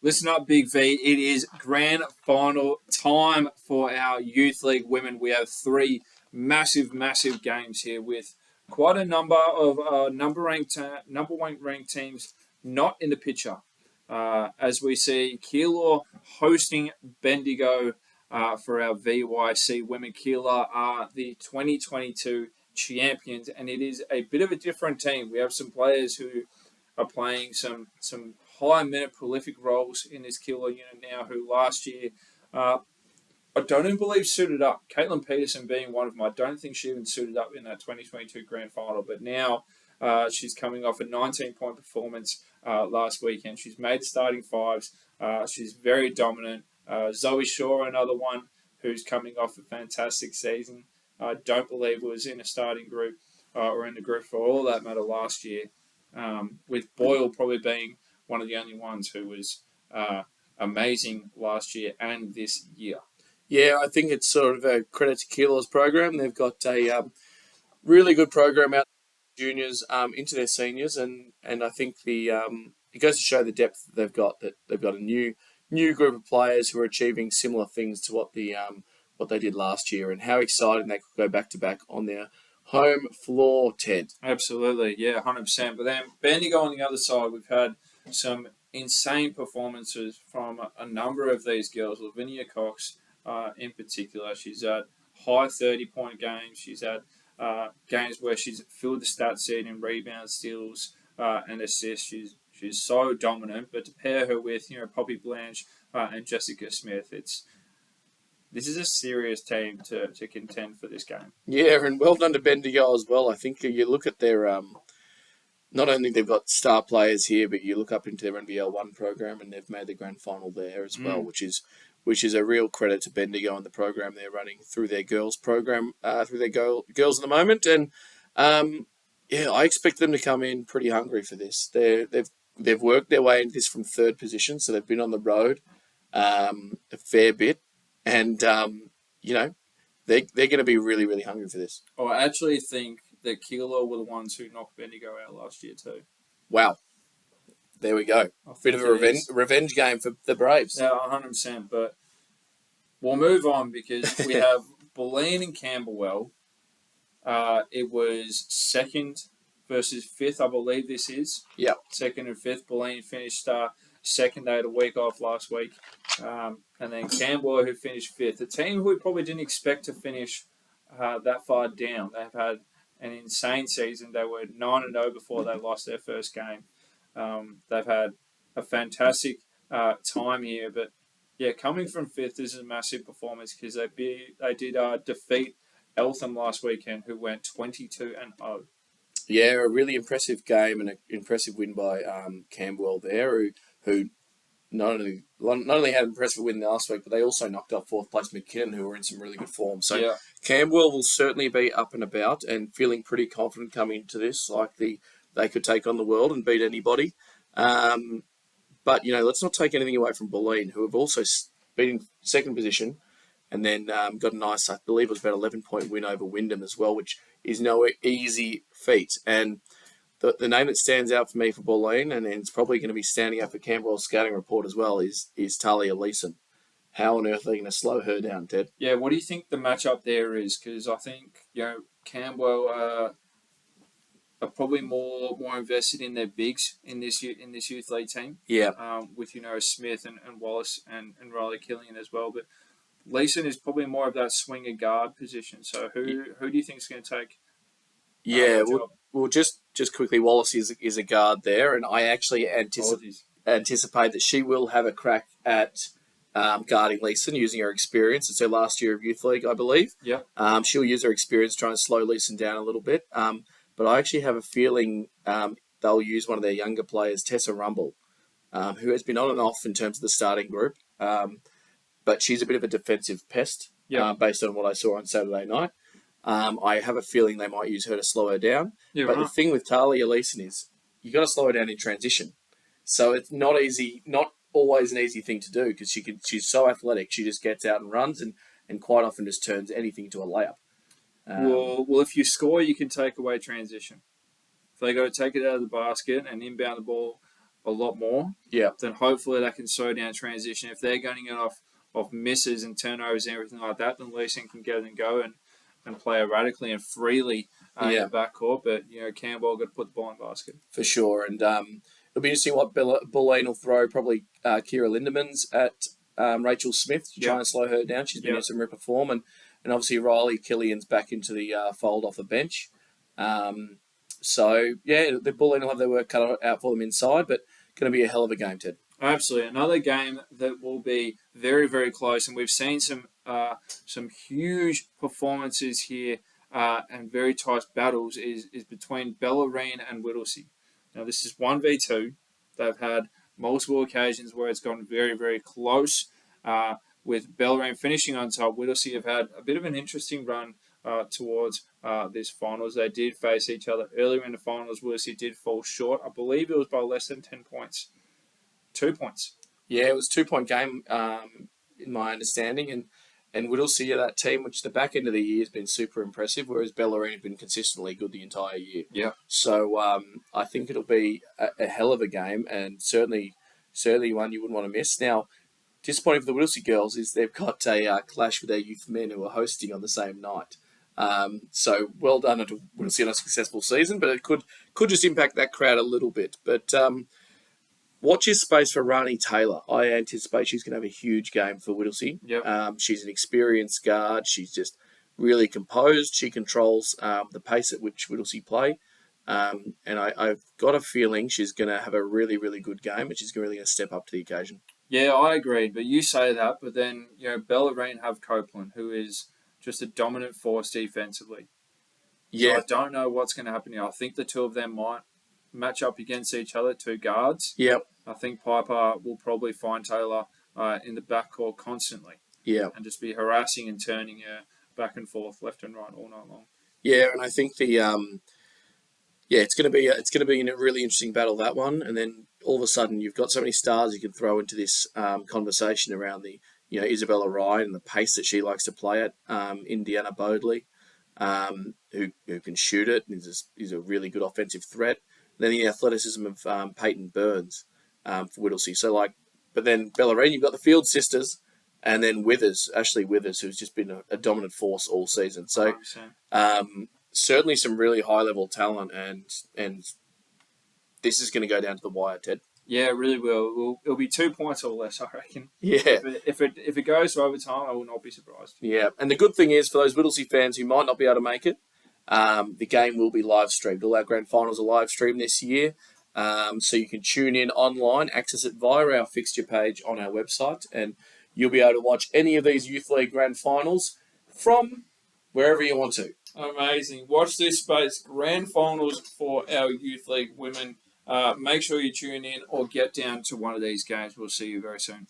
Listen up, Big V. It is grand final time for our Youth League women. We have three massive, massive games here with quite a number of number one ranked teams not in the picture. As we see, Keilor hosting Bendigo for our VYC women. Keilor are the 2022 champions, and it is a bit of a different team. We have some players who are playing some high minute prolific roles in this Keilor unit now, who last year I don't even believe suited up. Caitlin Peterson being one of them. I don't think she even suited up in that 2022 grand final, but now she's coming off a 19-point performance last weekend. She's made starting fives. She's very dominant. Zoe Shaw, another one who's coming off a fantastic season. I don't believe was in a starting group or in the group for all that matter last year. With Boyle probably being one of the only ones who was amazing last year and this year. Yeah, I think it's sort of a credit to Keilor's program. They've got a really good program out juniors into their seniors, and I think it goes to show the depth that they've got. That they've got a new group of players who are achieving similar things to what they did last year, and how exciting they could go back to back on their home floor, Ted. Absolutely, yeah, 100%. But then Bendigo on the other side, we've had some insane performances from a number of these girls. Lavinia Cox, in particular, she's had high 30-point games. She's had games where she's filled the stat sheet in rebounds, steals, and assists. She's so dominant. But to pair her with Poppy Blanche and Jessica Smith, this is a serious team to contend for this game. Yeah, and well done to Bendigo as well. I think you look at their not only they've got star players here, but you look up into their NBL 1 program, and they've made the grand final there as well, which is a real credit to Bendigo and the program they're running through their girls program, through their girls at the moment. And I expect them to come in pretty hungry for this. They've worked their way into this from third position, so they've been on the road a fair bit, and they're going to be really, really hungry for this. I actually think that Keilor were the ones who knocked Bendigo out last year too. Wow. There we go. Bit of a revenge game for the Braves. Yeah, 100%. But we'll move on because we have Bulleen and Camberwell. It was second versus fifth, I believe this is. Yeah. Second and fifth. Bulleen finished second. They had a week off last week. And then Camberwell, who finished fifth. A team who we probably didn't expect to finish that far down. They've had an insane season. They were 9-0 before they lost their first game. They've had a fantastic time here, but coming from fifth is a massive performance because they did defeat Eltham last weekend, who went 22-0. Yeah, a really impressive game and an impressive win by Camberwell there, who not only had an impressive win last week, but they also knocked off fourth place McKinnon, who were in some really good form. So Camberwell will certainly be up and about and feeling pretty confident coming into this, like they could take on the world and beat anybody. But, let's not take anything away from Bulleen, who have also been in second position and then got a nice, I believe it was about 11-point win over Wyndham as well, which is no easy feat. And the name that stands out for me for Bulleen, and it's probably going to be standing out for Camberwell's scouting report as well, is Talia Leeson. How on earth are they going to slow her down, Ted? Yeah, what do you think the matchup there is? Because I think, Camberwell are probably more invested in their bigs in this youth league team. Yeah. With Smith and Wallace and Riley Killian as well, but Leeson is probably more of that swinger guard position. So who do you think is going to take? Well, just quickly, Wallace is a guard there, and I actually anticipate that she will have a crack at guarding Leeson using her experience. It's her last year of youth league, I believe. Yeah. She'll use her experience trying to slow Leeson down a little bit. But I actually have a feeling they'll use one of their younger players, Tessa Rumble, who has been on and off in terms of the starting group. But she's a bit of a defensive pest based on what I saw on Saturday night. I have a feeling they might use her to slow her down. Yeah, but the thing with Talia Leeson is you got to slow her down in transition. So it's not always an easy thing to do because she's so athletic. She just gets out and runs and quite often just turns anything into a layup. Well, if you score, you can take away transition. If they go take it out of the basket and inbound the ball a lot more, Yeah. then hopefully that can slow down transition. If they're going to get off misses and turnovers and everything like that, then Leeson can get and go and play erratically and freely in the backcourt. But, Campbell got to put the ball in the basket. For sure. And it'll be interesting what Bulleen will throw, probably Kira Lindemans at Rachel Smith to try and slow her down. She's been in some ripper form. And obviously Riley Killian's back into the fold off the bench. So, the Bulleen will have their work cut out for them inside, but going to be a hell of a game, Ted. Absolutely. Another game that will be very, very close, and we've seen some huge performances here and very tight battles is between Bellarine and Whittlesea. Now, this is 1v2. They've had multiple occasions where it's gone very, very close, with Bellarine finishing on top. Whittlesea have had a bit of an interesting run towards this finals. They did face each other earlier in the finals. Whittlesea did fall short. I believe it was by less than 10 points. 2 points. Yeah, it was a 2-point game, in my understanding, and Whittlesea, that team, which the back end of the year has been super impressive, whereas Bellarine have been consistently good the entire year. Yeah. So I think it'll be a hell of a game, and certainly one you wouldn't want to miss. Now, disappointing for the Whittlesea girls is they've got a clash with their youth men who are hosting on the same night. So well done to Whittlesea on a successful season, but it could just impact that crowd a little bit. But watch your space for Rani Taylor. I anticipate she's going to have a huge game for Whittlesea. Yep. She's an experienced guard. She's just really composed. She controls the pace at which Whittlesea play. And I've got a feeling she's going to have a really, really good game, and she's really going to step up to the occasion. Yeah, I agree. But you say that, but then, Bellarine have Copeland, who is just a dominant force defensively. Yeah. So I don't know what's going to happen here. I think the two of them might match up against each other, two guards. Yep. I think Piper will probably find Taylor in the backcourt constantly. Yeah. And just be harassing and turning her back and forth, left and right all night long. Yeah, and I think it's going to be a really interesting battle, that one. And then all of a sudden you've got so many stars you can throw into this conversation around the Isabella Ryan and the pace that she likes to play at. Indiana Bodley, who can shoot it and is a really good offensive threat. And then the athleticism of Peyton Burns for Whittlesea. So but then Bellarine, you've got the Field sisters, and then Ashley Withers, who's just been a dominant force all season. So certainly some really high level talent, and this is going to go down to the wire, Ted. Yeah, it really will. It'll be 2 points or less, I reckon. Yeah. If it goes to overtime, I will not be surprised. Yeah, and the good thing is for those Whittlesea fans who might not be able to make it, the game will be live streamed. All our grand finals are live streamed this year, so you can tune in online, access it via our fixture page on our website, and you'll be able to watch any of these Youth League grand finals from wherever you want to. Amazing. Watch this space. Grand finals for our Youth League women. Make sure you tune in or get down to one of these games. We'll see you very soon.